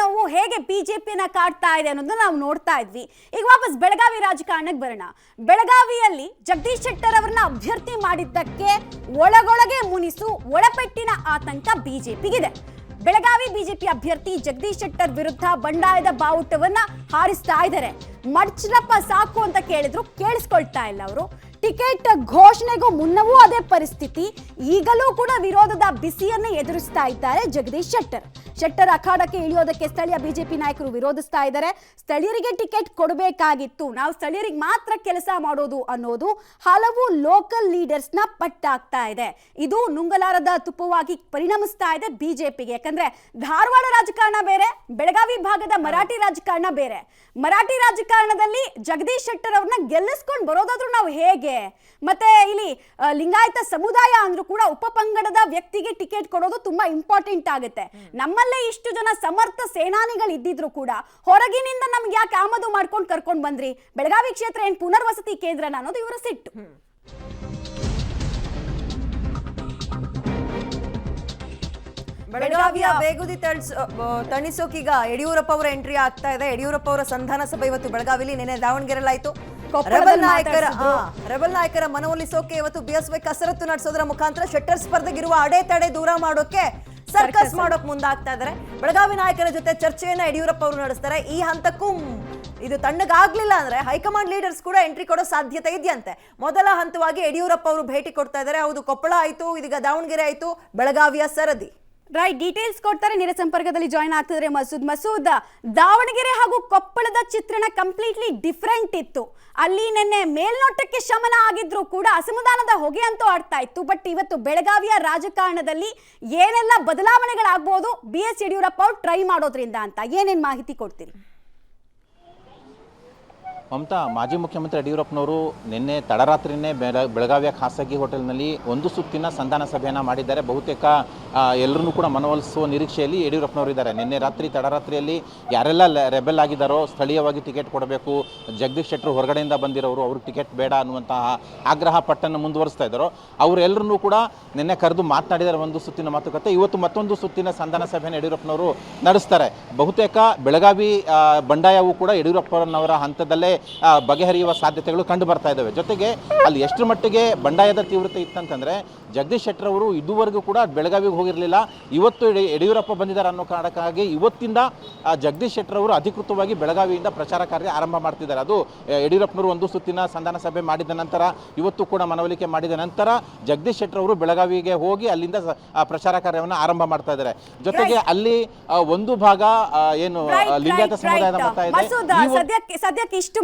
ನೋವು ಹೇಗೆ ಬಿಜೆಪಿಯನ್ನ ಕಾಡ್ತಾ ಇದೆ ಅನ್ನೋದನ್ನ ನಾವು ನೋಡ್ತಾ ಇದ್ವಿ. ಈಗ ವಾಪಸ್ ಬೆಳಗಾವಿ ರಾಜಕಾರಣಕ್ಕೆ ಬರೋಣ. ಬೆಳಗಾವಿಯಲ್ಲಿ ಜಗದೀಶ್ ಶೆಟ್ಟರ್ ಅವರನ್ನ ಅಭ್ಯರ್ಥಿ ಮಾಡಿದ್ದಕ್ಕೆ ಒಳಗೊಳಗೆ ಮುನಿಸು ಒಳಪೆಟ್ಟಿನ ಆತಂಕ ಬಿಜೆಪಿಗಿದೆ. ಬೆಳಗಾವಿ ಬಿಜೆಪಿ ಅಭ್ಯರ್ಥಿ ಜಗದೀಶ್ ಶೆಟ್ಟರ್ ವಿರುದ್ಧ ಬಂಡಾಯದ ಬಾವುಟವನ್ನ ಹಾರಿಸ್ತಾ ಇದ್ದಾರೆ. ಮಡ್ಚಲಪ್ಪ ಸಾಕು ಅಂತ ಕೇಳಿದ್ರು, ಕೇಳಿಸ್ಕೊಳ್ತಾ ಇಲ್ಲ ಅವರು. ಟಿಕೆಟ್ ಘೋಷಣೆಗೂ ಮುನ್ನವೂ ಅದೇ ಪರಿಸ್ಥಿತಿ. ಈಗಲೂ ಕೂಡ ವಿರೋಧದ ಬಿಸಿಯನ್ನೇ ಎದುರಿಸ್ತಾ ಇದ್ದಾರೆ ಜಗದೀಶ್ ಶೆಟ್ಟರ್. ಶೆಟ್ಟರ್ ಅಖಾಡಕ್ಕೆ ಇಳಿಯೋದಕ್ಕೆ ಸ್ಥಳೀಯ ಬಿಜೆಪಿ ನಾಯಕರು ವಿರೋಧಿಸ್ತಾ ಇದ್ದಾರೆ. ಸ್ಥಳೀಯರಿಗೆ ಟಿಕೆಟ್ ಕೊಡಬೇಕಾಗಿತ್ತು, ನಾವು ಸ್ಥಳೀಯರಿಗೆ ಮಾತ್ರ ಕೆಲಸ ಮಾಡೋದು ಅನ್ನೋದು ಹಲವು ಲೋಕಲ್ ಲೀಡರ್ಸ್ನ ಪಟ್ಟಾಗ್ತಾ ಇದೆ. ಇದು ನುಂಗಲಾರದ ತುಪ್ಪವಾಗಿ ಪರಿಣಮಿಸ್ತಾ ಇದೆ ಬಿಜೆಪಿಗೆ. ಯಾಕಂದ್ರೆ ಧಾರವಾಡ ರಾಜಕಾರಣ ಬೇರೆ, ಬೆಳಗಾವಿ ಭಾಗದ ಮರಾಠಿ ರಾಜಕಾರಣ ಬೇರೆ. ಮರಾಠಿ ರಾಜಕಾರಣದಲ್ಲಿ ಜಗದೀಶ್ ಶೆಟ್ಟರ್ ಅವ್ರನ್ನ ಗೆಲ್ಲಿಸ್ಕೊಂಡು ಬರೋದಾದ್ರೂ ನಾವು ಹೇಗೆ? ಮತ್ತೆ ಇಲ್ಲಿ ಲಿಂಗಾಯತ ಸಮುದಾಯ ಅಂದ್ರೂ ಕೂಡ ಉಪಪಂಗಡದ ವ್ಯಕ್ತಿಗೆ ಟಿಕೆಟ್ ಕೊಡೋದು ತುಂಬಾ ಇಂಪಾರ್ಟೆಂಟ್ ಆಗುತ್ತೆ. ನಮ್ಮಲ್ಲೇ ಇಷ್ಟು ಜನ ಸಮರ್ಥ ಸೇನಾನಿಗಳು ಇದ್ದಿದ್ರು ಕೂಡ ಹೊರಗಿನಿಂದ ನಮ್ಗೆ ಯಾಕೆ ಆಮದು ಮಾಡ್ಕೊಂಡು ಕರ್ಕೊಂಡು ಬಂದ್ರಿ? ಬೆಳಗಾವಿ ಕ್ಷೇತ್ರ ಏನ್ ಪುನರ್ವಸತಿ ಕೇಂದ್ರನ ಅನ್ನೋದು ಇವರ ಸಿಟ್ಟು. ಬೆಳಗಾವಿಯ ಬೇಗುದಿ ತಣಿಸೋಕೀಗ ಯಡಿಯೂರಪ್ಪ ಅವರ ಎಂಟ್ರಿ ಆಗ್ತಾ ಇದೆ. ಯಡಿಯೂರಪ್ಪ ಅವರ ಸಂಧಾನ ಸಭೆ ಇವತ್ತು ಬೆಳಗಾವಿಲಿ, ನೆನೆ ದಾವಣಗೆರೆಲಾಯ್ತು. ರೆಬಲ್ ನಾಯಕರ ಮನವೊಲಿಸೋಕೆ ಇವತ್ತು ಬಿಎಸ್ವೈ ಕಸರತ್ತು ನಡೆಸೋದ್ರ ಮುಖಾಂತರ ಶೆಟ್ಟರ್ ಸ್ಪರ್ಧೆಗಿರುವ ಅಡೆತಡೆ ದೂರ ಮಾಡೋಕೆ ಸರ್ಕಸ್ ಮಾಡೋಕ್ ಮುಂದಾಗ್ತಾ ಇದ್ದಾರೆ. ಬೆಳಗಾವಿ ನಾಯಕರ ಜೊತೆ ಚರ್ಚೆಯನ್ನ ಯಡಿಯೂರಪ್ಪ ಅವರು ನಡೆಸ್ತಾರೆ. ಈ ಹಂತಕ್ಕೂ ಇದು ತಣ್ಣಗಾಗ್ಲಿಲ್ಲ ಅಂದ್ರೆ ಹೈಕಮಾಂಡ್ ಲೀಡರ್ಸ್ ಕೂಡ ಎಂಟ್ರಿ ಕೊಡೋ ಸಾಧ್ಯತೆ ಇದೆಯಂತೆ. ಮೊದಲ ಹಂತವಾಗಿ ಯಡಿಯೂರಪ್ಪ ಅವರು ಭೇಟಿ ಕೊಡ್ತಾ ಇದ್ದಾರೆ. ಹೌದು, ಕೊಪ್ಪಳ ಆಯ್ತು, ಇದೀಗ ದಾವಣಗೆರೆ ಆಯ್ತು, ಬೆಳಗಾವಿಯ ಸರದಿ. ರೈಟ್, ಡೀಟೇಲ್ಸ್ ಕೊಡ್ತಾರೆ. ನೇರ ಸಂಪರ್ಕದಲ್ಲಿ ಜಾಯ್ನ್ ಆಗ್ತಿದ್ರೆ ಮಸೂದ್. ದಾವಣಗೆರೆ ಹಾಗೂ ಕೊಪ್ಪಳದ ಚಿತ್ರಣ ಕಂಪ್ಲೀಟ್ಲಿ ಡಿಫರೆಂಟ್ ಇತ್ತು. ಅಲ್ಲಿ ನಿನ್ನೆ ಮೇಲ್ನೋಟಕ್ಕೆ ಶಮನ ಆಗಿದ್ರು ಕೂಡ ಅಸಮಾಧಾನದ ಹೊಗೆ ಅಂತೂ ಆಡ್ತಾ ಇತ್ತು. ಬಟ್ ಇವತ್ತು ಬೆಳಗಾವಿಯ ರಾಜಕಾರಣದಲ್ಲಿ ಏನೆಲ್ಲ ಬದಲಾವಣೆಗಳಾಗಬಹುದು BS ಯಡಿಯೂರಪ್ಪ ಅವರು ಟ್ರೈ ಮಾಡೋದ್ರಿಂದ ಅಂತ ಏನೇನ್ ಮಾಹಿತಿ ಕೊಡ್ತೀರಿ? ಮಮತಾ, ಮಾಜಿ ಮುಖ್ಯಮಂತ್ರಿ ಯಡಿಯೂರಪ್ಪನವರು ನಿನ್ನೆ ತಡರಾತ್ರಿನೇ ಬೆಳಗಾವಿಯ ಖಾಸಗಿ ಹೋಟೆಲ್ನಲ್ಲಿ ಒಂದು ಸುತ್ತಿನ ಸಂಧಾನ ಸಭೆಯನ್ನು ಮಾಡಿದ್ದಾರೆ. ಬಹುತೇಕ ಎಲ್ಲರನ್ನೂ ಕೂಡ ಮನವೊಲಿಸುವ ನಿರೀಕ್ಷೆಯಲ್ಲಿ ಯಡಿಯೂರಪ್ಪನವರು ಇದ್ದಾರೆ. ನಿನ್ನೆ ತಡರಾತ್ರಿಯಲ್ಲಿ ಯಾರೆಲ್ಲ ರೆಬೆಲ್ ಆಗಿದ್ದಾರೋ ಸ್ಥಳೀಯವಾಗಿ ಟಿಕೆಟ್ ಕೊಡಬೇಕು, ಜಗದೀಶ್ ಶೆಟ್ಟರ್ ಹೊರಗಡೆಯಿಂದ ಬಂದಿರೋರು ಅವ್ರಿಗೆ ಟಿಕೆಟ್ ಬೇಡ ಅನ್ನುವಂತಹ ಆಗ್ರಹ ಪಟ್ಟನ್ನು ಮುಂದುವರಿಸ್ತಾ ಇದ್ದಾರೋ ಅವರೆಲ್ಲರನ್ನೂ ಕೂಡ ನಿನ್ನೆ ಕರೆದು ಮಾತನಾಡಿದ್ದಾರೆ. ಒಂದು ಸುತ್ತಿನ ಮಾತುಕತೆ. ಇವತ್ತು ಮತ್ತೊಂದು ಸುತ್ತಿನ ಸಂಧಾನ ಸಭೆಯನ್ನು ಯಡಿಯೂರಪ್ಪನವರು ನಡೆಸ್ತಾರೆ. ಬಹುತೇಕ ಬೆಳಗಾವಿ ಬಂಡಾಯವು ಕೂಡ ಯಡಿಯೂರಪ್ಪನವರ ಹಂತದಲ್ಲೇ ಬಗೆಹರಿಯುವ ಸಾಧ್ಯತೆಗಳು ಕಂಡು ಬರ್ತಾ ಇದ್ದಾವೆ. ಜೊತೆಗೆ ಅಲ್ಲಿ ಎಷ್ಟರ ಮಟ್ಟಿಗೆ ಬಂಡಾಯದ ತೀವ್ರತೆ ಇತ್ತಂತಂದ್ರೆ ಜಗದೀಶ್ ಶೆಟ್ಟರ್ ಅವರು ಇದುವರೆಗೂ ಕೂಡ ಬೆಳಗಾವಿಗೆ ಹೋಗಿರಲಿಲ್ಲ. ಇವತ್ತು ಯಡಿಯೂರಪ್ಪ ಬಂದಿದ್ದಾರೆ ಅನ್ನೋ ಕಾರಣಕ್ಕಾಗಿ ಇವತ್ತಿಂದ ಜಗದೀಶ್ ಶೆಟ್ಟರ್ ಅವರು ಅಧಿಕೃತವಾಗಿ ಬೆಳಗಾವಿಯಿಂದ ಪ್ರಚಾರ ಕಾರ್ಯ ಆರಂಭ ಮಾಡ್ತಿದ್ದಾರೆ. ಅದು ಯಡಿಯೂರಪ್ಪನವರು ಒಂದು ಸುತ್ತಿನ ಸಂಧಾನ ಸಭೆ ಮಾಡಿದ ನಂತರ, ಇವತ್ತು ಕೂಡ ಮನವೊಲಿಕೆ ಮಾಡಿದ ನಂತರ ಜಗದೀಶ್ ಶೆಟ್ಟರ್ ಅವರು ಬೆಳಗಾವಿಗೆ ಹೋಗಿ ಅಲ್ಲಿಂದ ಪ್ರಚಾರ ಕಾರ್ಯವನ್ನು ಆರಂಭ ಮಾಡ್ತಾ ಇದ್ದಾರೆ. ಜೊತೆಗೆ ಅಲ್ಲಿ ಒಂದು ಭಾಗ ಏನು ಲಿಂಗಾಯತ ಸಮುದಾಯದ ಮತ ಇದೆ. ಸದ್ಯಕ್ಕೆ ಇಷ್ಟು